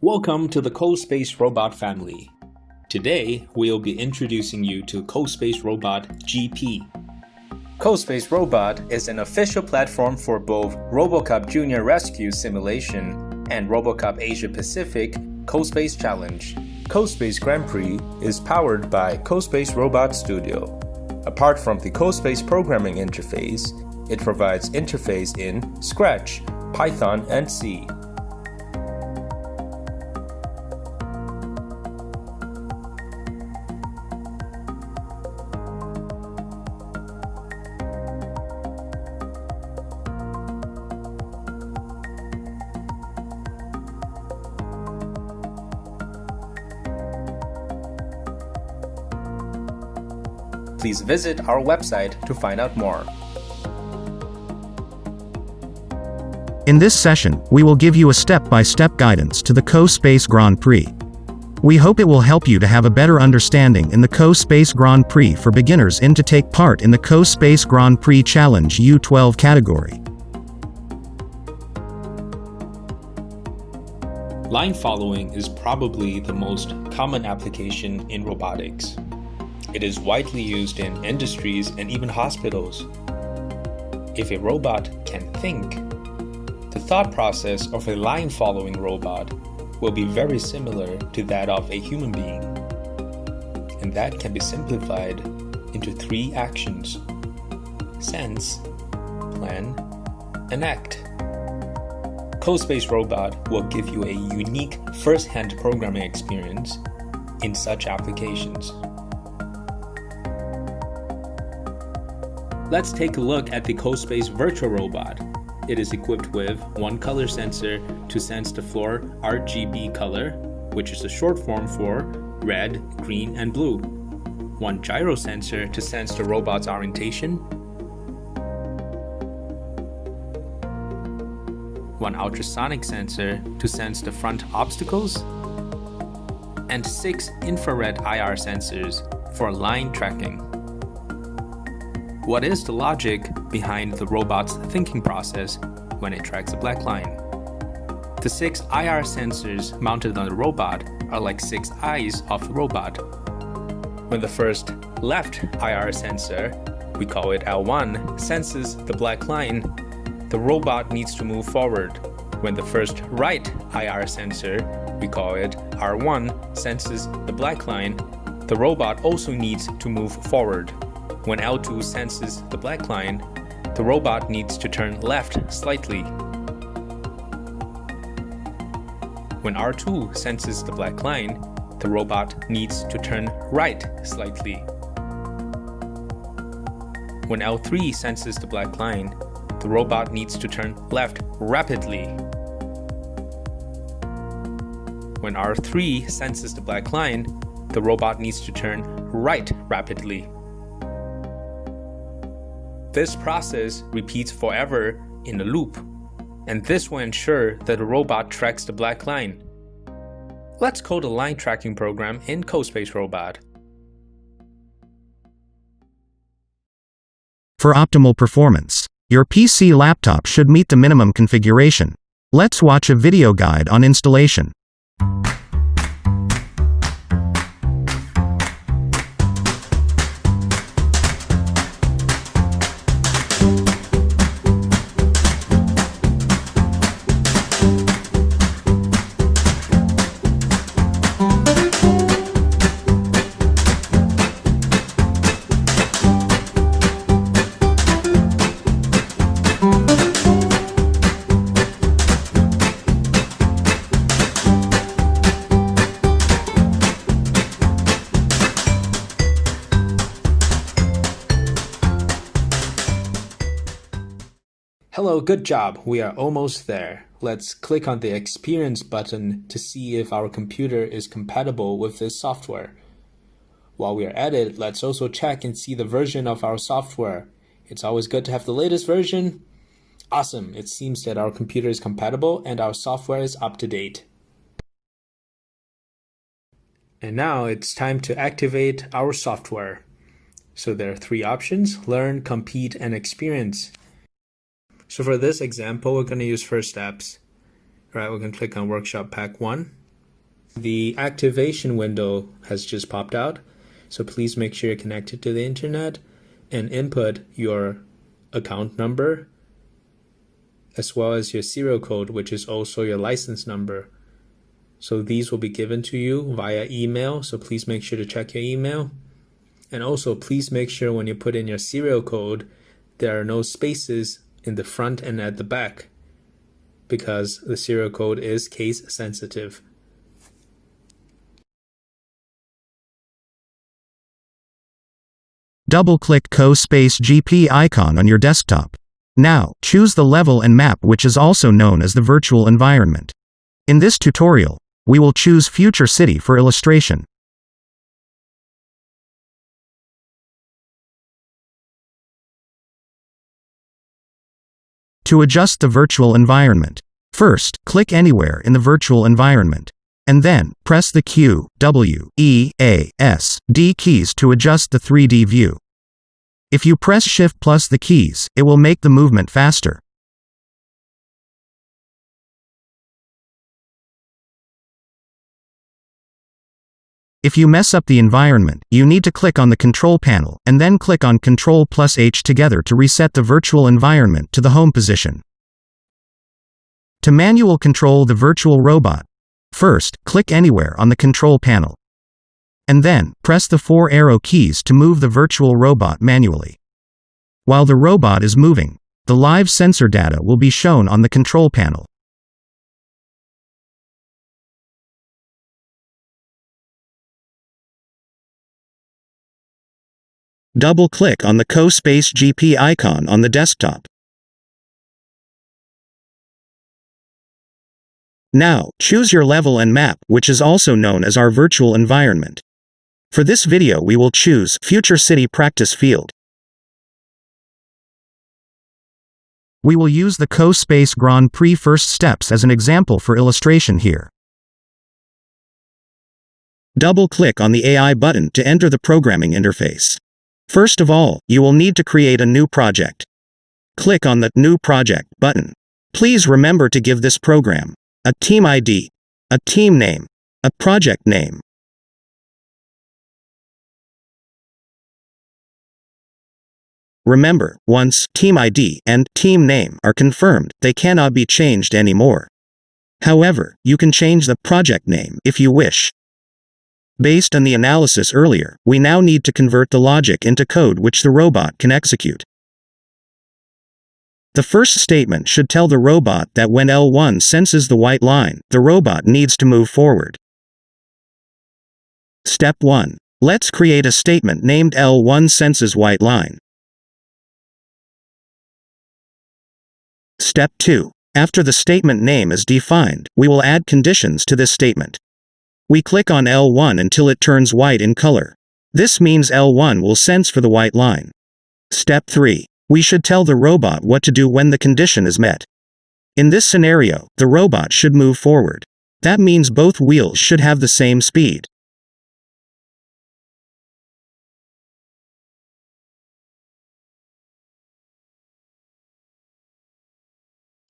Welcome to the CoSpace Robot family. Today, we'll be introducing you to CoSpaceRobot GP. CoSpaceRobot is an official platform for both RoboCup Junior Rescue Simulation and RoboCup Asia-Pacific CoSpace Challenge. CoSpace GrandPrix is powered by CoSpaceRobot Studio. Apart from the CoSpace programming interface, it provides interface in Scratch, Python, and C. Please visit our website to find out more. In this session, we will give you a step-by-step guidance to the CoSpace Grand Prix. We hope it will help you to have a better understanding in the CoSpace Grand Prix for beginners and to take part in the CoSpace Grand Prix Challenge U12 category. Line following is probably the most common application in robotics. It is widely used in industries and even hospitals. If a robot can think, the thought process of a line-following robot will be very similar to that of a human being. And that can be simplified into 3 actions: sense, plan, and act. CoSpaceRobot will give you a unique first-hand programming experience in such applications. Let's take a look at the CoSpace Virtual Robot. It is equipped with one color sensor to sense the floor RGB color, which is the short form for red, green, and blue. One gyro sensor to sense the robot's orientation. One ultrasonic sensor to sense the front obstacles. And 6 infrared IR sensors for line tracking. What is the logic behind the robot's thinking process when it tracks a black line? The 6 IR sensors mounted on the robot are like 6 eyes of the robot. When the first left IR sensor, we call it L1, senses the black line, the robot needs to move forward. When the first right IR sensor, we call it R1, senses the black line, the robot also needs to move forward. When L2 senses the black line, the robot needs to turn left slightly. When R2 senses the black line, the robot needs to turn right slightly. When L3 senses the black line, the robot needs to turn left rapidly. When R3 senses the black line, the robot needs to turn right rapidly. This process repeats forever in a loop, and this will ensure that the robot tracks the black line. Let's code a line tracking program in CoSpaceRobot. For optimal performance, your PC laptop should meet the minimum configuration. Let's watch a video guide on installation. Hello, good job. We are almost there. Let's click on the Experience button to see if our computer is compatible with this software. While we are at it, let's also check and see the version of our software. It's always good to have the latest version. Awesome, it seems that our computer is compatible and our software is up to date. And now it's time to activate our software. So there are 3 options: Learn, Compete, and Experience. So for this example, we're going to use first steps. All right, we can click on Workshop Pack 1 The activation window has just popped out, so please make sure you're connected to the internet and input your account number as well as your serial code, which is also your license number. So these will be given to you via email, so please make sure to check your email. And also please make sure when you put in your serial code, there are no spaces in the front and at the back, because the serial code is case sensitive. Double-click CoSpaceGP icon on your desktop. Now, choose the level and map, which is also known as the virtual environment. In this tutorial, we will choose Future City for illustration. To adjust the virtual environment, first, click anywhere in the virtual environment, and then, press the Q, W, E, A, S, D keys to adjust the 3D view. If you press Shift plus the keys, it will make the movement faster. If you mess up the environment, you need to click on the Control panel, and then click on Control plus H together to reset the virtual environment to the home position. To manual control the virtual robot, first, click anywhere on the Control panel. And then, press the 4 arrow keys to move the virtual robot manually. While the robot is moving, the live sensor data will be shown on the Control panel. Double-click on the CoSpaceGP icon on the desktop. Now, choose your level and map, which is also known as our virtual environment. For this video we will choose Future City Practice Field. We will use the CoSpace Grand Prix first steps as an example for illustration here. Double-click on the AI button to enter the programming interface. First of all, you will need to create a new project. Click on the New Project button. Please remember to give this program a team ID, a team name, a project name. Remember, once team ID and team name are confirmed, they cannot be changed anymore. However, you can change the project name if you wish. Based on the analysis earlier, we now need to convert the logic into code which the robot can execute. The first statement should tell the robot that when L1 senses the white line, the robot needs to move forward. Step 1. Let's create a statement named L1 senses white line. Step 2. After the statement name is defined, we will add conditions to this statement. We click on L1 until it turns white in color. This means L1 will sense for the white line. Step 3. We should tell the robot what to do when the condition is met. In this scenario, the robot should move forward. That means both wheels should have the same speed.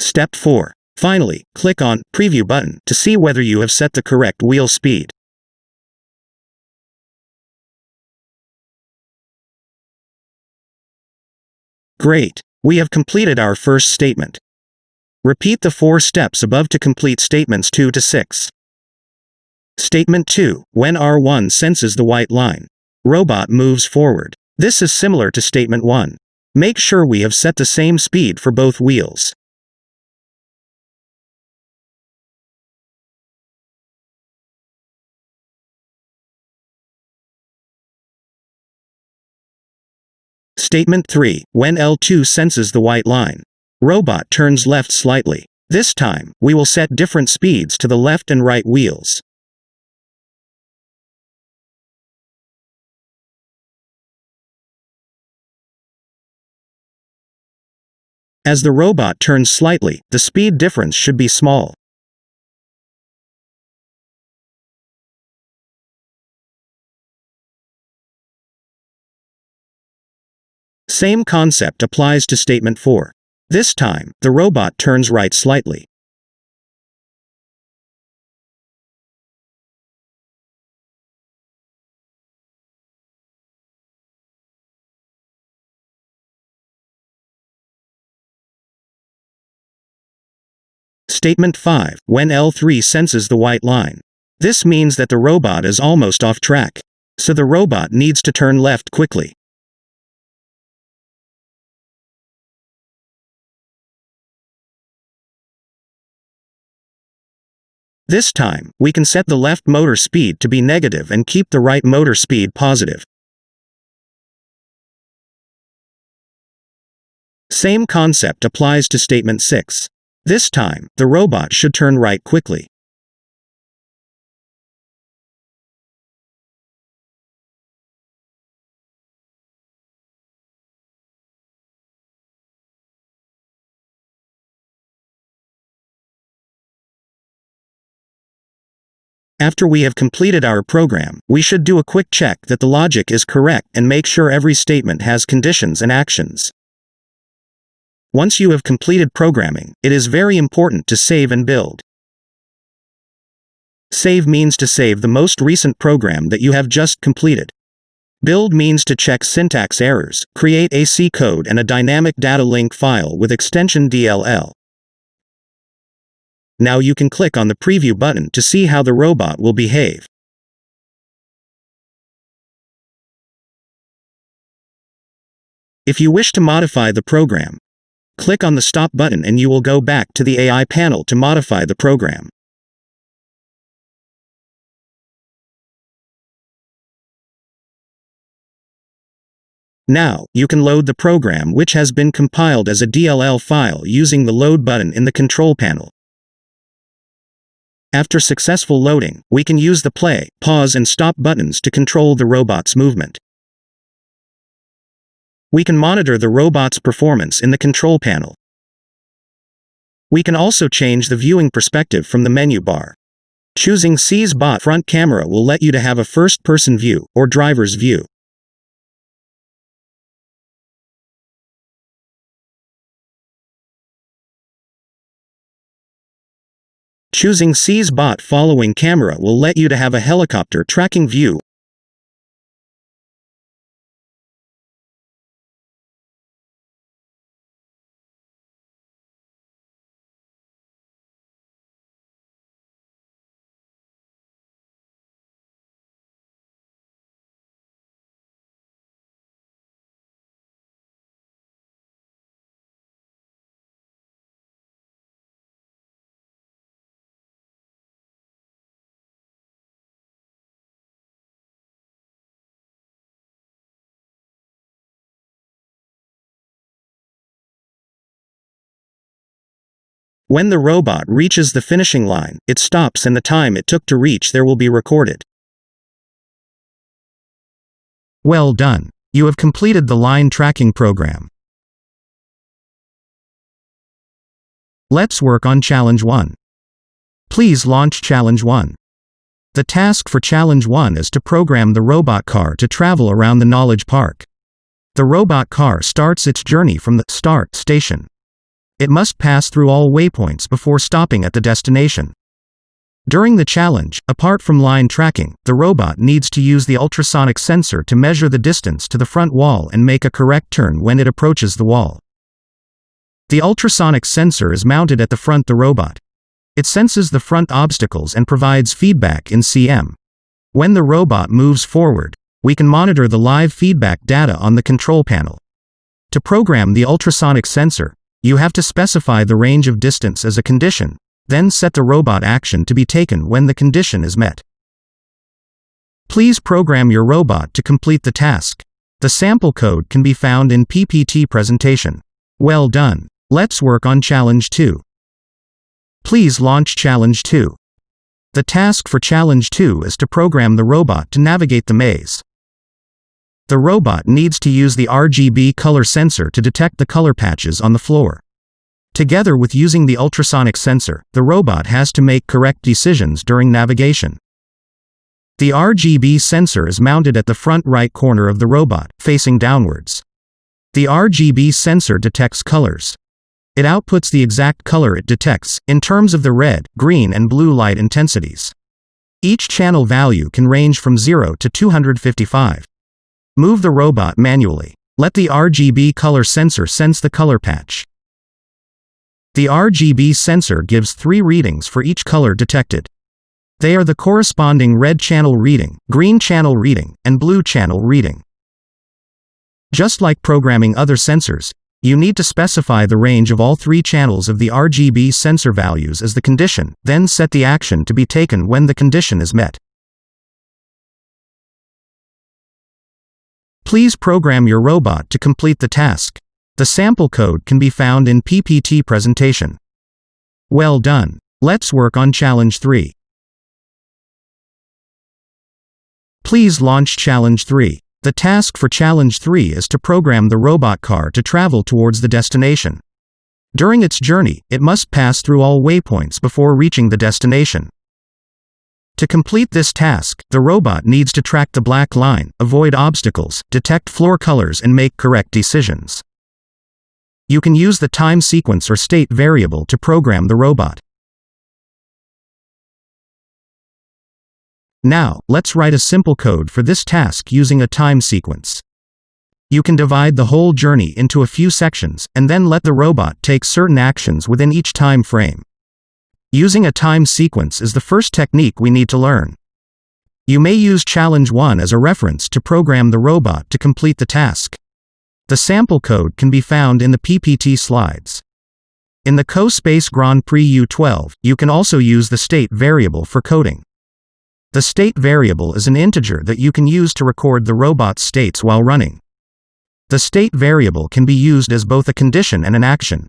Step 4. Finally, click on Preview button to see whether you have set the correct wheel speed. Great! We have completed our first statement. Repeat the 4 steps above to complete statements 2 to 6. Statement 2. When R1 senses the white line, robot moves forward. This is similar to statement 1. Make sure we have set the same speed for both wheels. Statement 3. When L2 senses the white line, robot turns left slightly. This time, we will set different speeds to the left and right wheels. As the robot turns slightly, the speed difference should be small. Same concept applies to statement 4. This time, the robot turns right slightly. Statement 5. When L3 senses the white line. This means that the robot is almost off track. So the robot needs to turn left quickly. This time, we can set the left motor speed to be negative and keep the right motor speed positive. Same concept applies to statement 6. This time, the robot should turn right quickly. After we have completed our program, we should do a quick check that the logic is correct and make sure every statement has conditions and actions. Once you have completed programming, it is very important to save and build. Save means to save the most recent program that you have just completed. Build means to check syntax errors, create a C code and a dynamic data link file with extension DLL. Now you can click on the preview button to see how the robot will behave. If you wish to modify the program, click on the Stop button and you will go back to the AI panel to modify the program. Now, you can load the program which has been compiled as a DLL file using the Load button in the control panel. After successful loading, we can use the play, pause and stop buttons to control the robot's movement. We can monitor the robot's performance in the control panel. We can also change the viewing perspective from the menu bar. Choosing 𝗖cie_𝗦𝗽𝗰𝗲𝗏 front camera will let you to have a first-person view, or driver's view. Choosing 𝗖cie_𝗦𝗏 following camera will let you to have a helicopter tracking view. When the robot reaches the finishing line, it stops and the time it took to reach there will be recorded. Well done. You have completed the line tracking program. Let's work on Challenge 1. Please launch Challenge 1. The task for Challenge 1 is to program the robot car to travel around the Knowledge Park. The robot car starts its journey from the start station. It must pass through all waypoints before stopping at the destination. During the challenge, apart from line tracking, the robot needs to use the ultrasonic sensor to measure the distance to the front wall and make a correct turn when it approaches the wall. The ultrasonic sensor is mounted at the front of the robot. It senses the front obstacles and provides feedback in cm. When the robot moves forward, we can monitor the live feedback data on the control panel. To program the ultrasonic sensor, you have to specify the range of distance as a condition, then set the robot action to be taken when the condition is met. Please program your robot to complete the task. The sample code can be found in PPT presentation. Well done. Let's work on Challenge 2. Please launch Challenge 2. The task for Challenge 2 is to program the robot to navigate the maze. The robot needs to use the RGB color sensor to detect the color patches on the floor. Together with using the ultrasonic sensor, the robot has to make correct decisions during navigation. The RGB sensor is mounted at the front right corner of the robot, facing downwards. The RGB sensor detects colors. It outputs the exact color it detects, in terms of the red, green and blue light intensities. Each channel value can range from 0 to 255. Move the robot manually. Let the RGB color sensor sense the color patch. The RGB sensor gives 3 readings for each color detected. They are the corresponding red channel reading, green channel reading, and blue channel reading. Just like programming other sensors, you need to specify the range of all 3 channels of the RGB sensor values as the condition, then set the action to be taken when the condition is met. Please program your robot to complete the task. The sample code can be found in PPT presentation. Well done. Let's work on Challenge 3. Please launch Challenge 3. The task for Challenge 3 is to program the robot car to travel towards the destination. During its journey, it must pass through all waypoints before reaching the destination. To complete this task, the robot needs to track the black line, avoid obstacles, detect floor colors, and make correct decisions. You can use the time sequence or state variable to program the robot. Now, let's write a simple code for this task using a time sequence. You can divide the whole journey into a few sections, and then let the robot take certain actions within each time frame. Using a time sequence is the first technique we need to learn. You may use Challenge 1 as a reference to program the robot to complete the task. The sample code can be found in the PPT slides. In the CoSpace Grand Prix U12, you can also use the state variable for coding. The state variable is an integer that you can use to record the robot's states while running. The state variable can be used as both a condition and an action.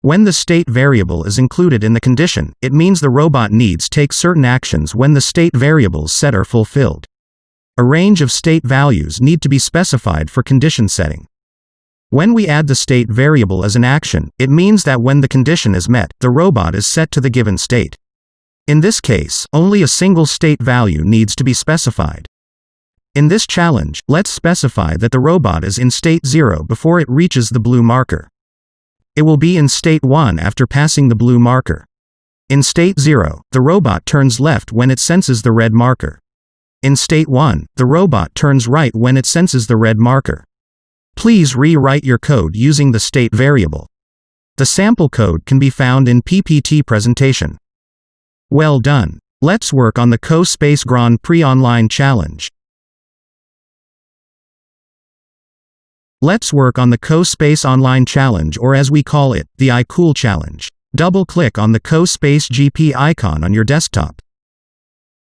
When the state variable is included in the condition, it means the robot needs to take certain actions when the state variables set are fulfilled. A range of state values need to be specified for condition setting. When we add the state variable as an action, it means that when the condition is met, the robot is set to the given state. In this case, only a single state value needs to be specified. In this challenge, let's specify that the robot is in state 0 before it reaches the blue marker. It will be in state 1 after passing the blue marker. In state 0, the robot turns left when it senses the red marker. In state 1, the robot turns right when it senses the red marker. Please rewrite your code using the state variable. The sample code can be found in PPT presentation. Well done. Let's work on the CoSpace Grand Prix Online Challenge. Let's work on the CoSpace Online Challenge, or as we call it, the iCool Challenge. Double-click on the CoSpace GP icon on your desktop.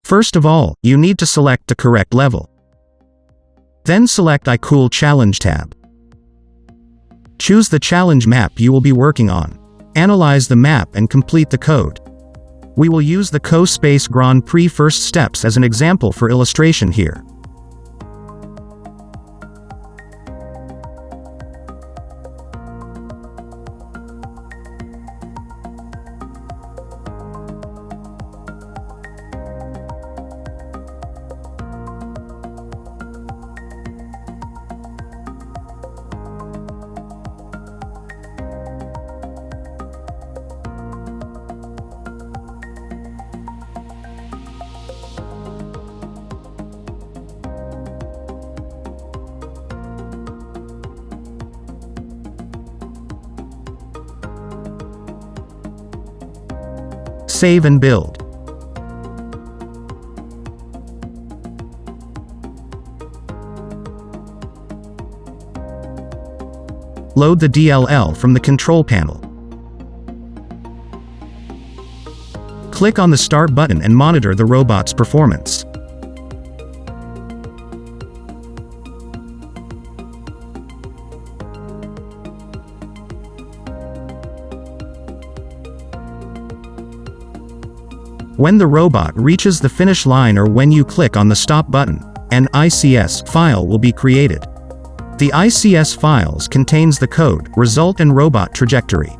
First of all, you need to select the correct level. Then select iCool Challenge tab. Choose the challenge map you will be working on. Analyze the map and complete the code. We will use the CoSpace Grand Prix first steps as an example for illustration here. Save and build. Load the DLL from the control panel. Click on the Start button and monitor the robot's performance. When the robot reaches the finish line or when you click on the Stop button, an ICS file will be created. The ICS files contains the code, result and robot trajectory.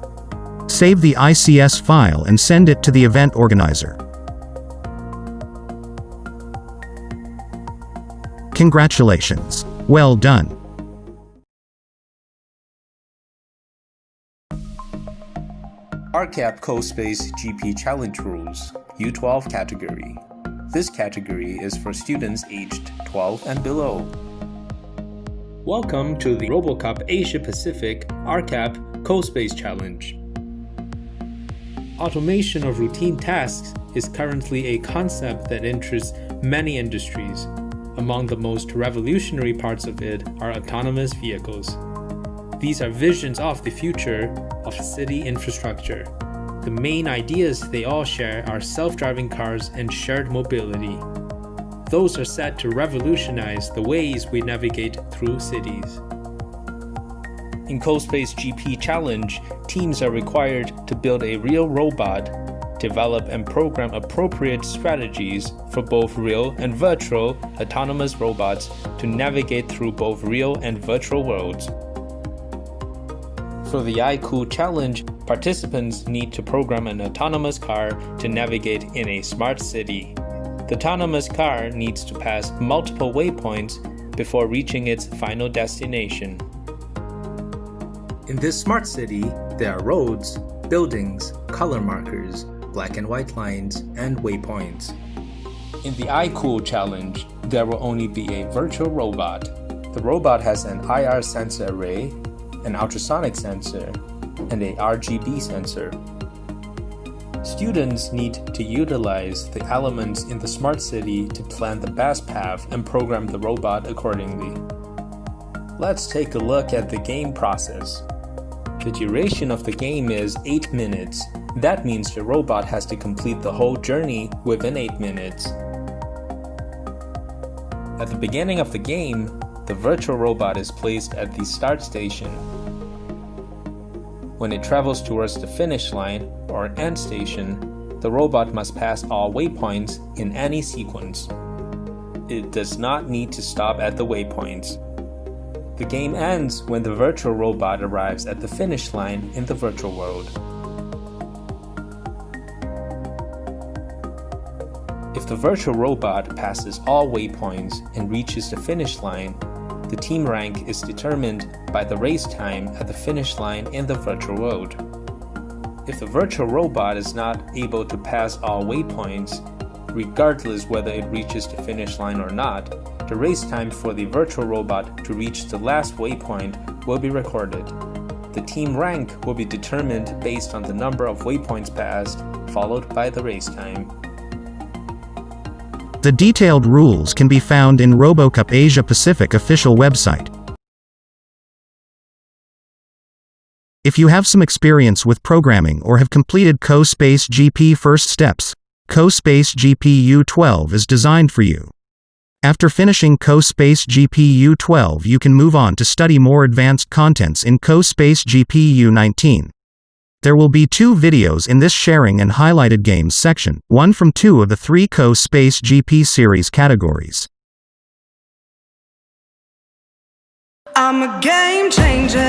Save the ICS file and send it to the event organizer. Congratulations! Well done! RCAP CoSpace GP Challenge Rules, U12 category. This category is for students aged 12 and below. Welcome to the RoboCup Asia-Pacific RCAP CoSpace Challenge. Automation of routine tasks is currently a concept that interests many industries. Among the most revolutionary parts of it are autonomous vehicles. These are visions of the future of city infrastructure. The main ideas they all share are self-driving cars and shared mobility. Those are set to revolutionize the ways we navigate through cities. In CoSpace GP Challenge, teams are required to build a real robot, develop and program appropriate strategies for both real and virtual autonomous robots to navigate through both real and virtual worlds. For the iCool challenge, participants need to program an autonomous car to navigate in a smart city. The autonomous car needs to pass multiple waypoints before reaching its final destination. In this smart city, there are roads, buildings, color markers, black and white lines, and waypoints. In the iCool challenge, there will only be a virtual robot. The robot has an IR sensor array, an ultrasonic sensor, and a RGB sensor. Students need to utilize the elements in the smart city to plan the best path and program the robot accordingly. Let's take a look at the game process. The duration of the game is 8 minutes. That means the robot has to complete the whole journey within 8 minutes. At the beginning of the game, the virtual robot is placed at the start station. When it travels towards the finish line or end station, the robot must pass all waypoints in any sequence. It does not need to stop at the waypoints. The game ends when the virtual robot arrives at the finish line in the virtual world. If the virtual robot passes all waypoints and reaches the finish line, the team rank is determined by the race time at the finish line in the virtual world. If the virtual robot is not able to pass all waypoints, regardless whether it reaches the finish line or not, the race time for the virtual robot to reach the last waypoint will be recorded. The team rank will be determined based on the number of waypoints passed, followed by the race time. The detailed rules can be found in RoboCup Asia-Pacific official website. If you have some experience with programming or have completed CoSpace GP first steps, CoSpace GP U12 is designed for you. After finishing CoSpace GP U12, you can move on to study more advanced contents in CoSpace GP U19. There will be 2 videos in this sharing and highlighted games section, one from 2 of the 3 CoSpace GP series categories. I'm a game changer.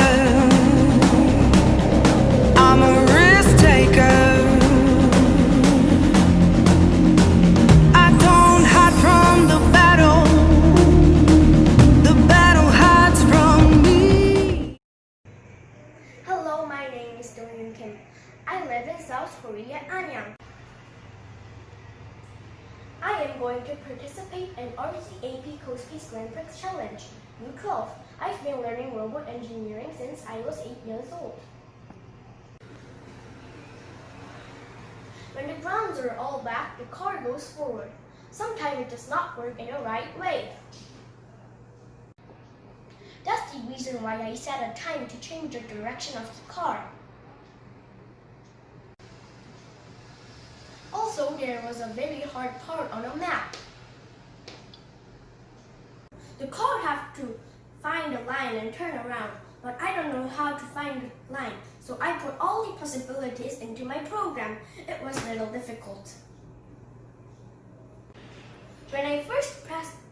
I'm a risk taker. I don't hide from the battle. The battle hides from me. Hello, my name is Kim. I live in South Korea, Anyang. I am going to participate in RCAP CoSpace GrandPrix Challenge, U12. I've been learning robot engineering since I was 8 years old. When the grounds are all back, the car goes forward. Sometimes it does not work in the right way. That's the reason why I set a time to change the direction of the car. Also, there was a very hard part on the map. The car had to find the line and turn around, but I don't know how to find the line, so I put all the possibilities into my program. It was a little difficult. When I first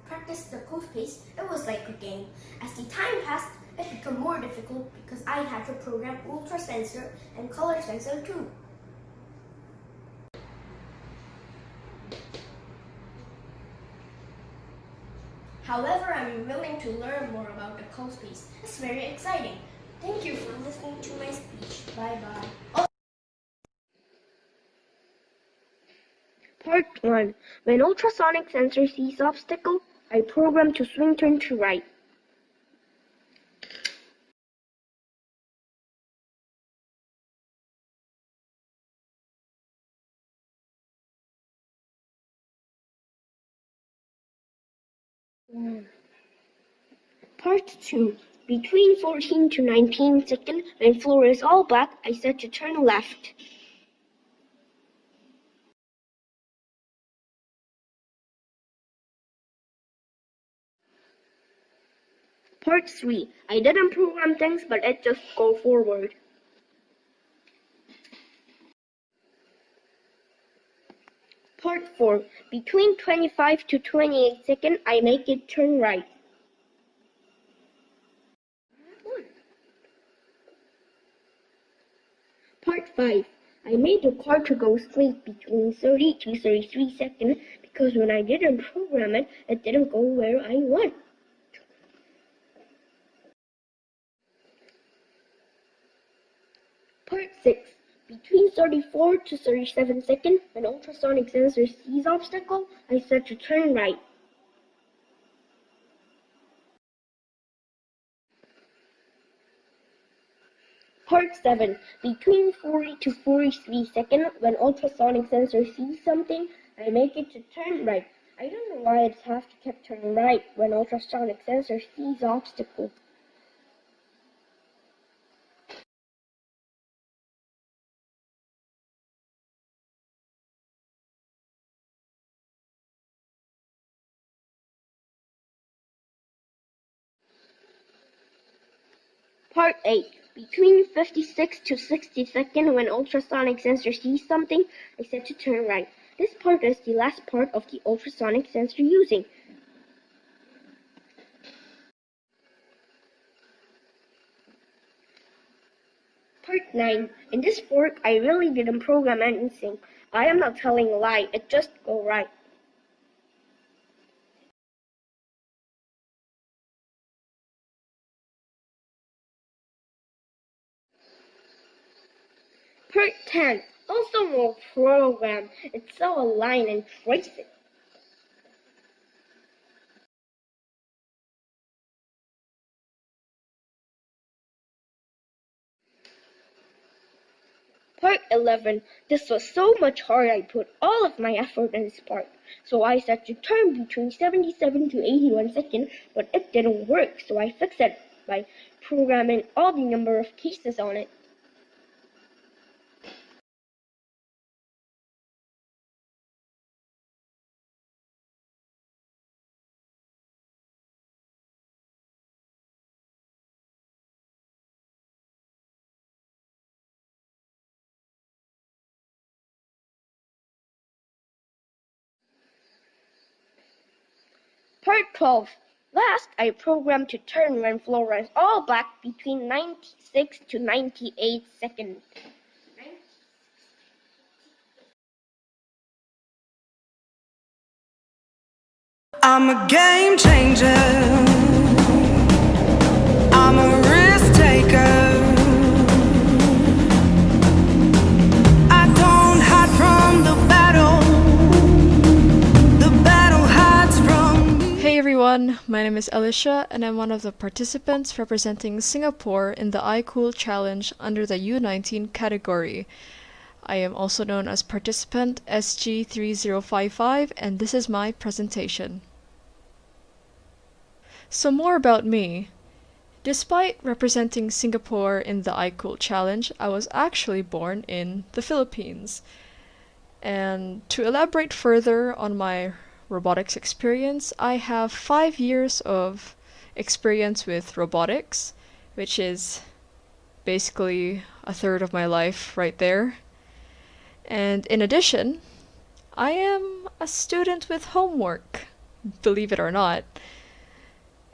practiced the CoSpace, it was like a game. As the time passed, it became more difficult because I had to program ultra sensor and color sensor too. However, I'm willing to learn more about the CoSpace. It's very exciting. Thank you for listening to my speech. Bye-bye. Part 1. When ultrasonic sensor sees obstacle, I program to swing turn to right. Part 2. Between 14 to 19 seconds, when floor is all black, I set to turn left. Part 3. I didn't program things, but it just go forward. Part 4. Between 25 to 28 seconds, I make it turn right. Part 5. I made the car to go straight between 30 to 33 seconds because when I didn't program it, it didn't go where I want. Part 6. Between 34 to 37 seconds, when ultrasonic sensor sees obstacle, I set to turn right. Part 7. Between 40 to 43 seconds, when ultrasonic sensor sees something, I make it to turn right. I don't know why I have to keep turning right when ultrasonic sensor sees obstacle. Part 8. Between 56 to 60 seconds, when ultrasonic sensor sees something, I set to turn right. This part is the last part of the ultrasonic sensor using. Part 9. In this fork, I really didn't program anything. I am not telling a lie, it just go right. Part 10. Also no program. It's so a line and trace it. Part 11. This was so much harder. I put all of my effort in this part. So I set to turn between 77 to 81 seconds, but it didn't work. So I fixed it by programming all the number of cases on it. Part 12. Last, I programmed to turn when floor is all black between 96 to 98 seconds. I'm a game changer. I'm a risk taker. I don't hide from the battle. The battle hides from me. Hey everyone, my name is 𝗖cie and I'm one of the participants representing Singapore in the iCool challenge under the U19 category. I am also known as participant SG3055 and this is my presentation. So more about me. Despite representing Singapore in the iCool challenge, I was actually born in the Philippines. And to elaborate further on my robotics experience, I have 5 years of experience with robotics, which is basically a third of my life right there. And in addition, I am a student with homework, believe it or not.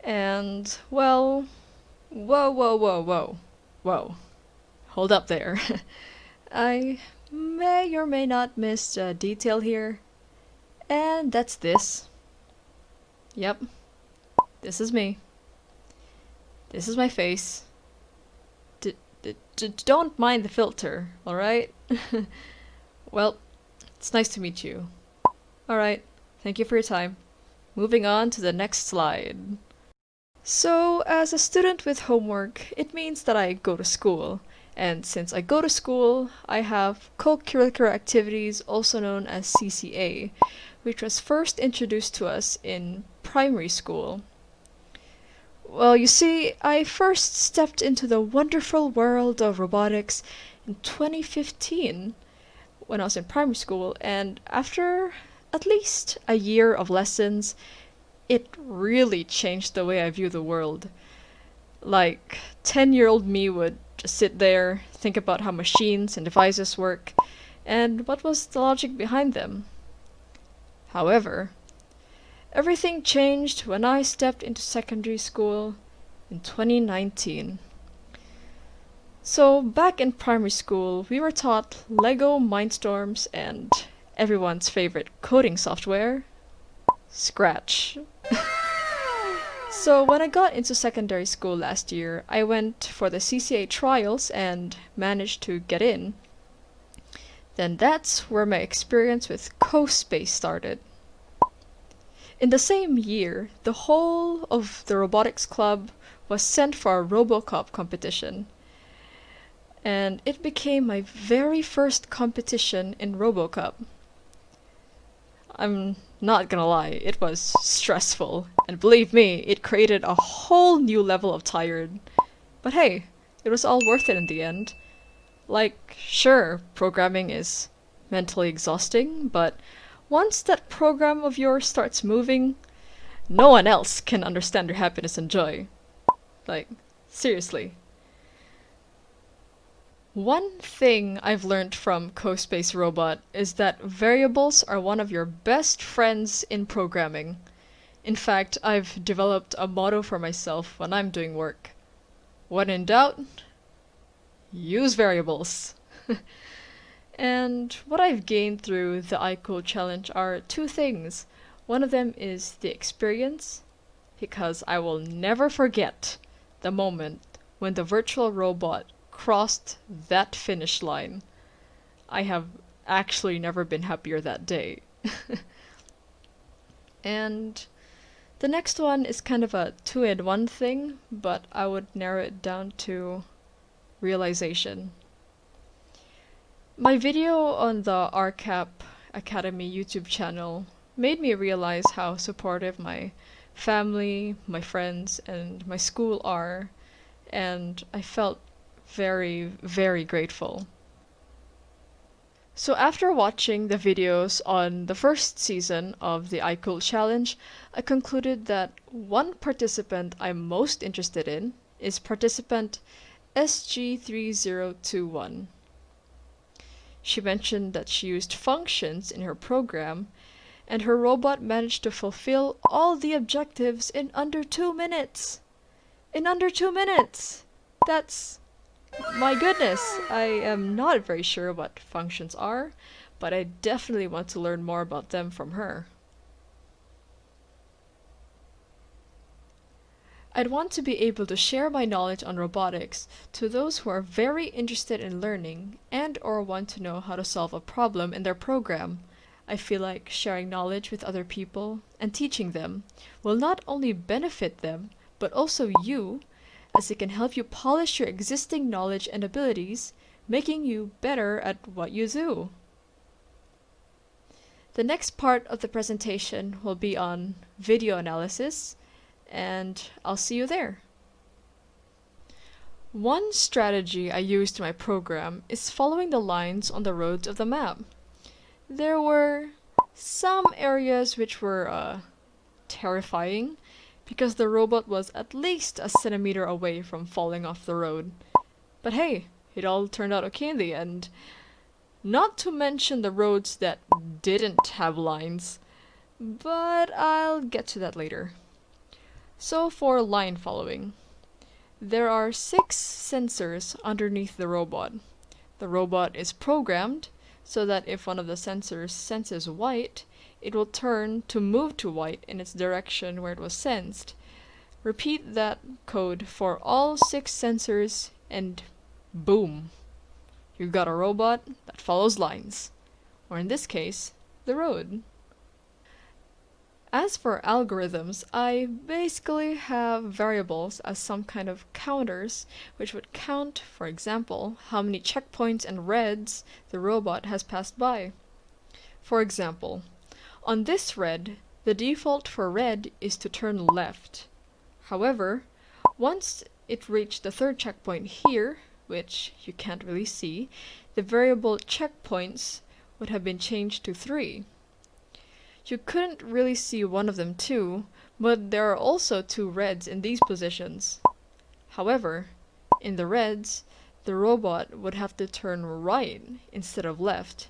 And, well, whoa. Hold up there. I may or may not miss a detail here. And that's this. Yep. This is me. This is my face. Don't mind the filter, alright? Well, it's nice to meet you. Alright, thank you for your time. Moving on to the next slide. So, as a student with homework, it means that I go to school. And since I go to school, I have Cocurricular Activities, also known as CCA, which was first introduced to us in primary school. Well, you see, I first stepped into the wonderful world of robotics in 2015 when I was in primary school, and after at least a year of lessons, it really changed the way I view the world. Like, 10-year-old me would just sit there, think about how machines and devices work, and what was the logic behind them. However, everything changed when I stepped into secondary school in 2019. So back in primary school, we were taught Lego Mindstorms and everyone's favorite coding software, Scratch. So when I got into secondary school last year, I went for the CCA trials and managed to get in. Then that's where my experience with CoSpace started. In the same year, the whole of the robotics club was sent for a RoboCup competition. And it became my very first competition in RoboCup. I'm not gonna lie, it was stressful, and believe me, it created a whole new level of tired. But hey, it was all worth it in the end. Like, sure, programming is mentally exhausting, but once that program of yours starts moving, no one else can understand your happiness and joy. Like, seriously. One thing I've learned from CoSpace Robot is that variables are one of your best friends in programming. In fact, I've developed a motto for myself when I'm doing work. When in doubt, use variables. And what I've gained through the iCool challenge are two things. One of them is the experience, because I will never forget the moment when the virtual robot crossed that finish line. I have actually never been happier that day. And the next one is kind of a two-in-one thing, but I would narrow it down to realization. My video on the RCAP Academy YouTube channel made me realize how supportive my family, my friends, and my school are, and I felt very, very grateful. So after watching the videos on the first season of the iCool challenge, I concluded that one participant I'm most interested in is participant 𝗖cie_3021. She mentioned that she used functions in her program, and her robot managed to fulfill all the objectives in under 2 minutes. In under 2 minutes! That's... my goodness! I am not very sure what functions are, but I definitely want to learn more about them from her. I'd want to be able to share my knowledge on robotics to those who are very interested in learning and or want to know how to solve a problem in their program. I feel like sharing knowledge with other people and teaching them will not only benefit them, but also you, as it can help you polish your existing knowledge and abilities, making you better at what you do. The next part of the presentation will be on video analysis, and I'll see you there. One strategy I used in my program is following the lines on the roads of the map. There were some areas which were terrifying, because the robot was at least a centimeter away from falling off the road. But hey, it all turned out okay in the end. Not to mention the roads that didn't have lines, but I'll get to that later. So for line following, there are 6 sensors underneath the robot. The robot is programmed so that if one of the sensors senses white, it will turn to move to white in its direction where it was sensed. Repeat that code for all 6 sensors and boom! You've got a robot that follows lines. Or in this case, the road. As for algorithms, I basically have variables as some kind of counters which would count, for example, how many checkpoints and reds the robot has passed by. For example, on this red, The default for red is to turn left. However, once it reached the third checkpoint here, which you can't really see, the variable checkpoints would have been changed to 3. You couldn't really see one of them too, but there are also 2 reds in these positions. However, in the reds, the robot would have to turn right instead of left.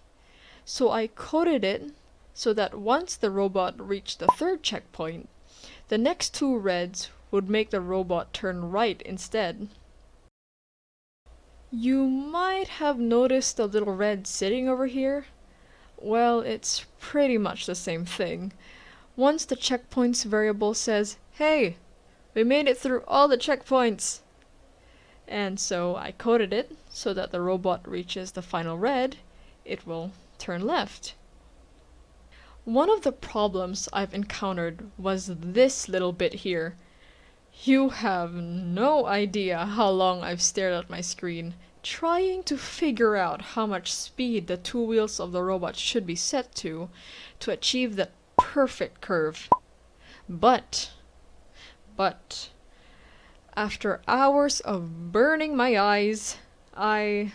So I coded it so that once the robot reached the third checkpoint, the next 2 reds would make the robot turn right instead. You might have noticed the little red sitting over here. Well, it's pretty much the same thing. Once the checkpoints variable says, "Hey, we made it through all the checkpoints," and so I coded it so that the robot reaches the final red, it will turn left. One of the problems I've encountered was this little bit here. You have no idea how long I've stared at my screen, trying to figure out how much speed the 2 wheels of the robot should be set to achieve that perfect curve. But, after hours of burning my eyes, I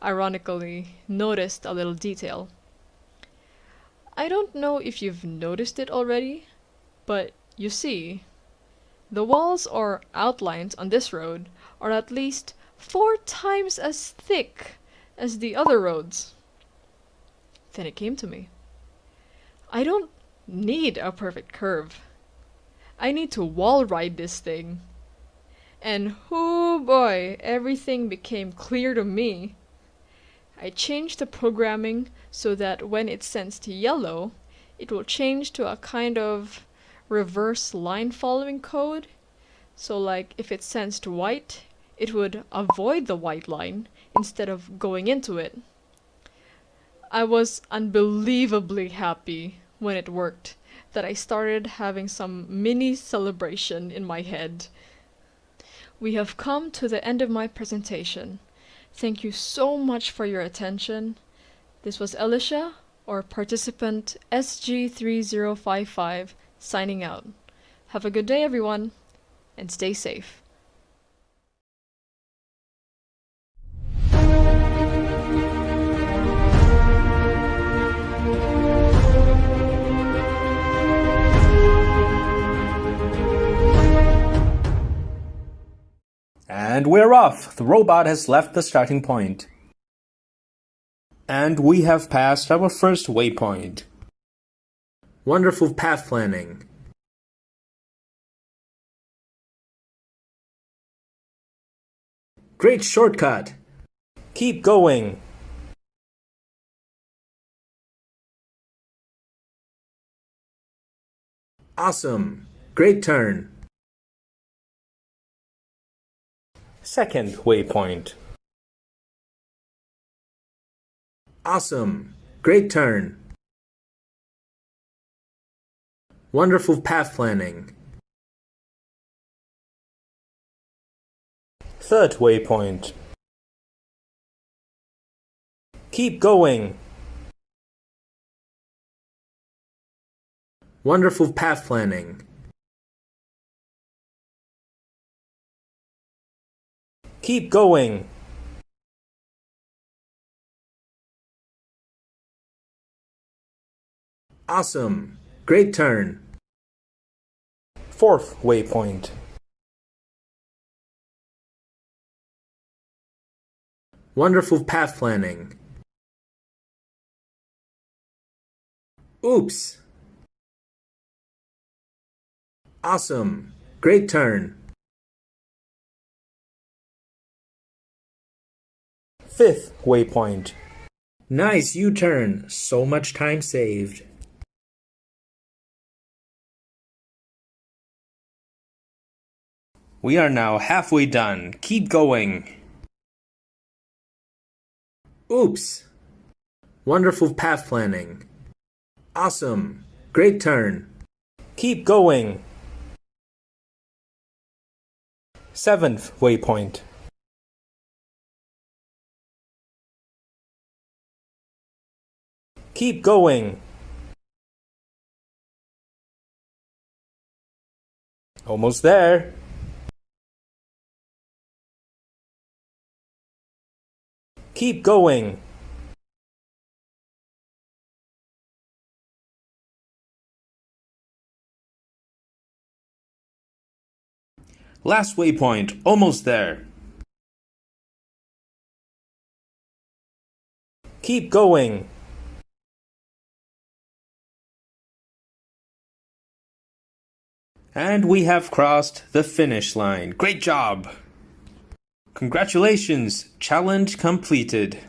ironically noticed a little detail. I don't know if you've noticed it already, but you see, the walls or outlines on this road are at least 4 times as thick as the other roads. Then it came to me. I don't need a perfect curve. I need to wall ride this thing. And oh boy, everything became clear to me. I changed the programming so that when it sensed yellow, it will change to a kind of reverse line following code. So like if it sensed white, it would avoid the white line instead of going into it. I was unbelievably happy when it worked that I started having some mini celebration in my head. We have come to the end of my presentation. Thank you so much for your attention. This was 𝗖cie, or participant SG3055, signing out. Have a good day, everyone, and stay safe. And we're off! The robot has left the starting point. And we have passed our first waypoint. Wonderful path planning. Great shortcut! Keep going! Awesome! Great turn! Second waypoint. Awesome! Great turn! Wonderful path planning. Third waypoint. Keep going! Wonderful path planning. Keep going! Awesome! Great turn! Fourth waypoint. Wonderful path planning. Oops! Awesome! Great turn! Fifth waypoint. Nice U-turn! So much time saved. We are now halfway done. Keep going. Oops! Wonderful path planning. Awesome! Great turn! Keep going. Seventh waypoint. Keep going. Almost there. Keep going. Last waypoint, almost there. Keep going. And we have crossed the finish line. Great job! Congratulations! Challenge completed.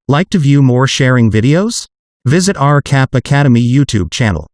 Like to view more sharing videos? Visit RCAP Academy YouTube channel.